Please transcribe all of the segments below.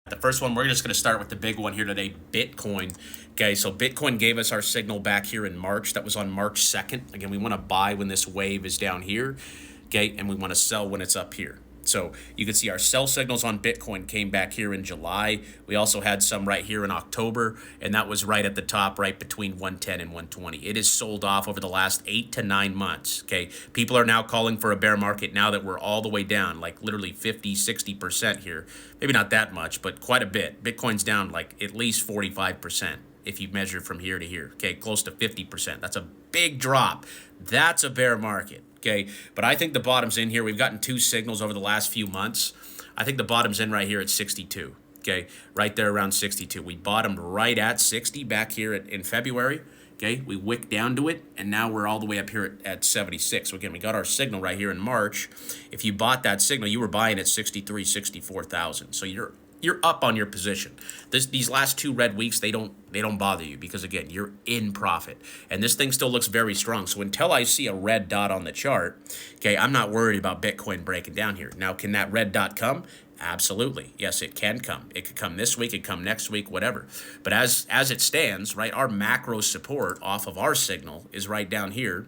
The first one, we're just going to start with the big one here today, Bitcoin. Okay, so Bitcoin gave us our signal back here in March. That was on March 2nd. Again, we want to buy when this wave is down here, okay, and we want to sell when it's up here. So you can see our sell signals on Bitcoin came back here in July. We also had some right here in October, and that was right at the top, right between 110 and 120. It is sold off over the last 8 to 9 months, okay? People are now calling for a bear market now that we're all the way down, like literally 50, 60% here. Maybe not that much, but quite a bit. Bitcoin's down like at least 45% if you measure from here to here, okay? Close to 50%. That's a big drop. That's a bear market. Okay, but I think the bottom's in here. We've gotten two signals over the last few months. I think the bottom's in right here at 62. Okay, right there around 62. We bottomed right at 60 back here in February. Okay, we wicked down to it, and now we're all the way up here at 76. So again, we got our signal right here in March. If you bought that signal, you were buying at 63, 64,000. So you're up on your position. These last 2 red weeks, they don't bother you because again, you're in profit. And this thing still looks very strong. So until I see a red dot on the chart, okay, I'm not worried about Bitcoin breaking down here. Now, can that red dot come? Absolutely. Yes, it can come. It could come this week, it could come next week, whatever. But as it stands, right, our macro support off of our signal is right down here.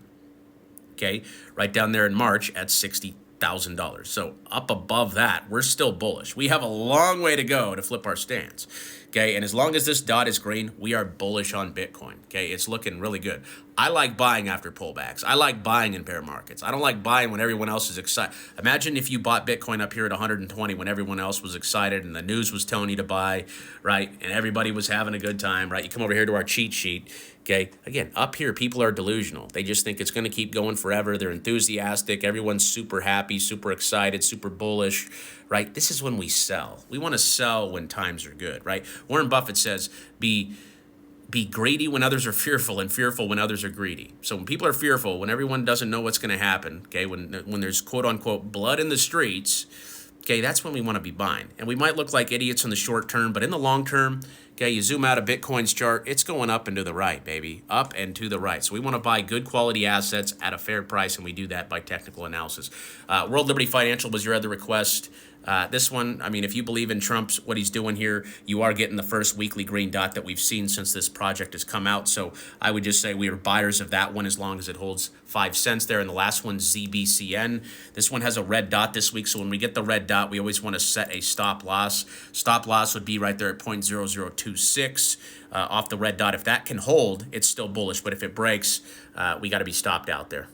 Okay, right down there in March at $60,000. So up above that, we're still bullish. We have a long way to go to flip our stance. Okay, and as long as this dot is green, we are bullish on Bitcoin. Okay, it's looking really good. I like buying after pullbacks. I like buying in bear markets. I don't like buying when everyone else is excited. Imagine if you bought Bitcoin up here at 120 when everyone else was excited and the news was telling you to buy, right? And everybody was having a good time, right? You come over here to our cheat sheet. Okay, again, up here, people are delusional. They just think it's going to keep going forever. They're enthusiastic. Everyone's super happy, super excited, super bullish, right? This is when we sell. We want to sell when times are good, right? Warren Buffett says, be greedy when others are fearful and fearful when others are greedy. So when people are fearful, when everyone doesn't know what's going to happen, okay, when there's quote unquote blood in the streets, okay, that's when we want to be buying. And we might look like idiots in the short term, but in the long term, okay, you zoom out of Bitcoin's chart, it's going up and to the right, baby. Up and to the right. So we want to buy good quality assets at a fair price, and we do that by technical analysis. World Liberty Financial was your other request. This one, I mean, if you believe in Trump's, what he's doing here, you are getting the first weekly green dot that we've seen since this project has come out. So I would just say we are buyers of that one as long as it holds 5 cents there. And the last one, Zbcn. This one has a red dot this week. So when we get the red dot, we always want to set a stop loss. Stop loss would be right there at 0.0026 off the red dot. If that can hold, it's still bullish. But if it breaks, we got to be stopped out there.